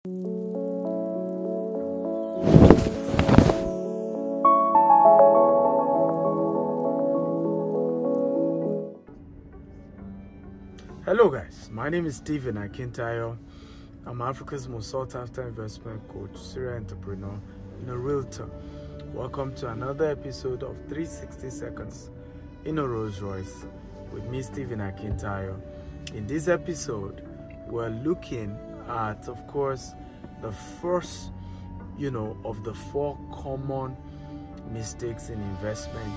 Hello guys, my name is Stephen Akintayo. I'm Africa's most sought after investment coach, serial entrepreneur, and a realtor. Welcome to another episode of 360 Seconds in a Rolls Royce with me, Stephen Akintayo. In this episode, we're looking at, of course, the first, of the 4 common mistakes in investment.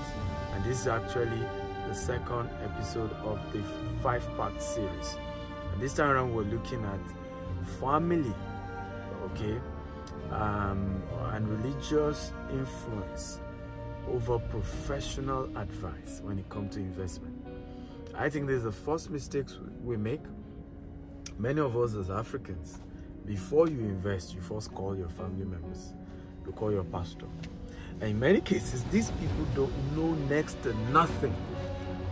And this is actually the second episode of the 5-part series. And this time around, we're looking at family, and religious influence over professional advice when it comes to investment. I think this is the first mistake we make. Many of us as Africans, before you invest, you first call your family members. You call your pastor. And in many cases, these people don't know next to nothing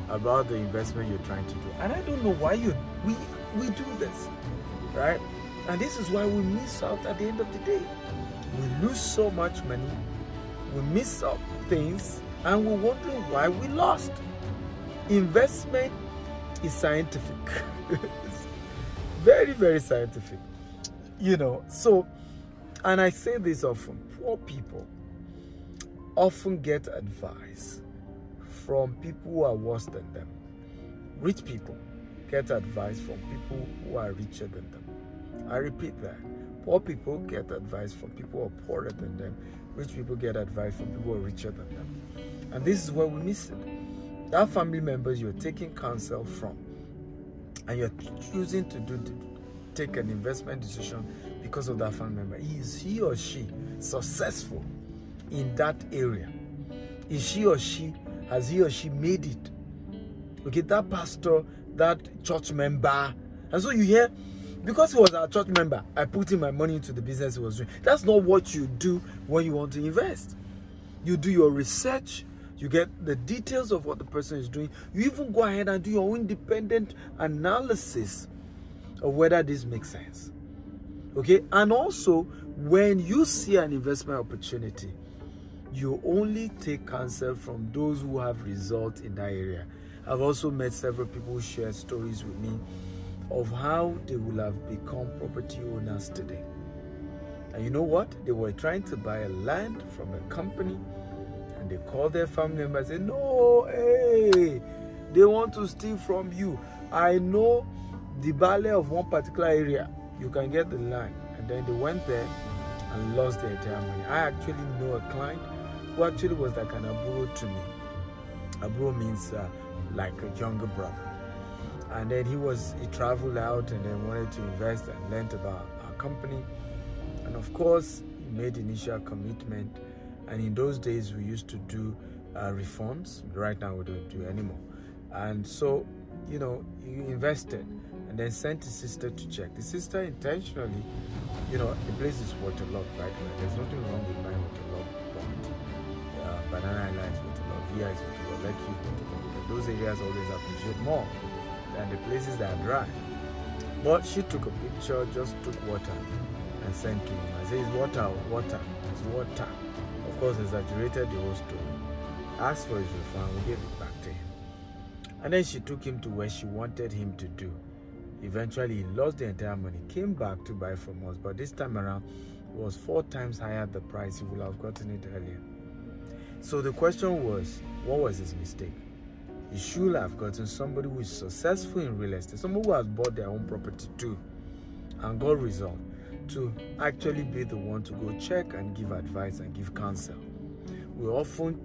about the investment you're trying to do. And I don't know why we do this, right? And this is why we miss out at the end of the day. We lose so much money, we miss out things, and we're wondering why we lost. Investment is scientific. It's very, very scientific. So, and I say this often, poor people often get advice from people who are worse than them. Rich people get advice from people who are richer than them. I repeat that. Poor people get advice from people who are poorer than them. Rich people get advice from people who are richer than them. And this is where we miss it. That family members you're taking counsel from, and you're choosing to take an investment decision because of that family member. Is he or she successful in that area? Is he or she, has he or she made it? Okay, that pastor, that church member. And so you hear, because he was our church member, I put in my money into the business he was doing. That's not what you do when you want to invest. You do your research. You get the details of what the person is doing. You even go ahead and do your own independent analysis of whether this makes sense. Okay? And also, when you see an investment opportunity, you only take counsel from those who have results in that area. I've also met several people who share stories with me of how they will have become property owners today. And you know what? They were trying to buy a land from a company, and they called their family members and said, no, hey, they want to steal from you. I know the ballet of one particular area. You can get the land. And then they went there and lost their entire money. I actually know a client who actually was like an aburo to me. Aburo means like a younger brother. And then he traveled out and then wanted to invest and learned about our company. And of course, he made initial commitment. And in those days, we used to do refunds. Right now, we don't do anymore. And so, he invested and then sent his sister to check. The sister intentionally, the place is worth a lot, right? There's nothing wrong with buying with a lot property. Banana Island is worth a lot, VI is worth a lot, Lekki is worth a lot. Those areas always appreciate more than the places that are dry. But she took a picture, just took water and sent to him. I said, it's water. It's water. Of course, exaggerated the whole story. Asked for his refund, we gave it back to him. And then she took him to where she wanted him to do. Eventually, he lost the entire money, came back to buy from us, but this time around, it was 4 times higher the price. He would have gotten it earlier. So the question was, what was his mistake? He should have gotten somebody who is successful in real estate, somebody who has bought their own property too, and got result, to actually be the one to go check and give advice and give counsel. We often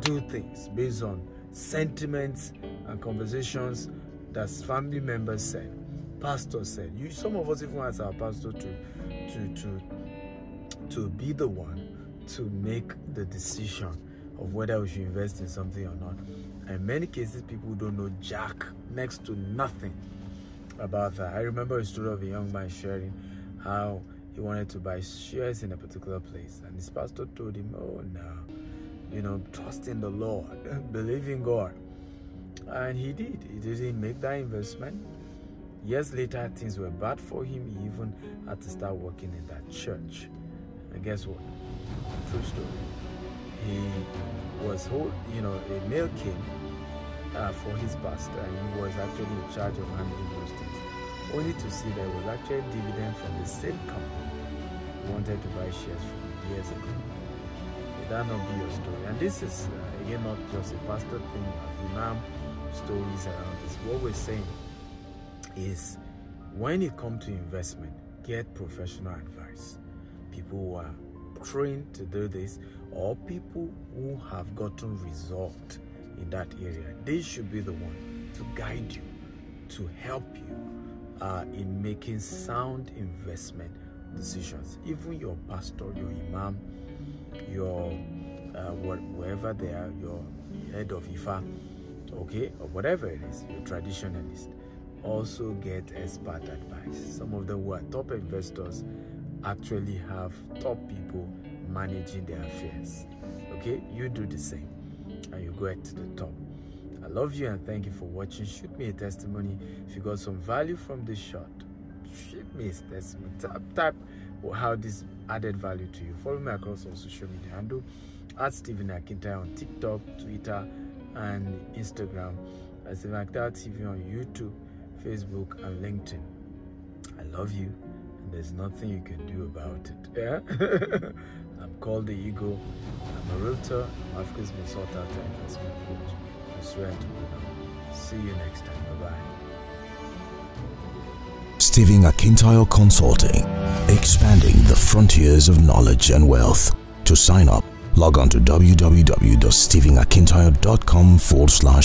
do things based on sentiments and conversations that family members said, pastor said. Some of us even ask our pastor to be the one to make the decision of whether we should invest in something or not. And in many cases, people don't know jack, next to nothing about that. I remember a story of a young man sharing how he wanted to buy shares in a particular place, and his pastor told him, oh no, trust in the Lord, believe in God. And he did. He didn't make that investment. Years later, things were bad for him. He even had to start working in that church. And guess what? True story. He was a mail came for his pastor, and he was actually in charge of handling those things. Only to see there was actually a dividend from the same company he wanted to buy shares from years ago. May that not be your story? And this is, again, not just a pastor thing, imam stories around this. What we're saying is, when it comes to investment, get professional advice. People who are trained to do this, or people who have gotten result in that area. They should be the one to guide you, to help you in making sound investment decisions. Even your pastor, your imam, your wherever they are, your head of Ifa, okay, or whatever it is, your traditionalist, also get expert advice. Some of them who are top investors actually have top people managing their affairs. Okay, you do the same and you go to the top. I love you and thank you for watching. Shoot me a testimony if you got some value from this shot. Shoot me a testimony. Type how this added value to you. Follow me across all social media handle at Stephen Akintayo on TikTok, Twitter, and Instagram. At Stephen Akintayo TV on YouTube, Facebook, and LinkedIn. I love you, and there's nothing you can do about it. Yeah. I'm called the Ego. I'm a realtor. I'm Africa's most sought after investment coach. I swear to you. See you next time. Bye-bye. Stephen Akintayo Consulting, expanding the frontiers of knowledge and wealth. To sign up, log on to www.stephenakintayo.com/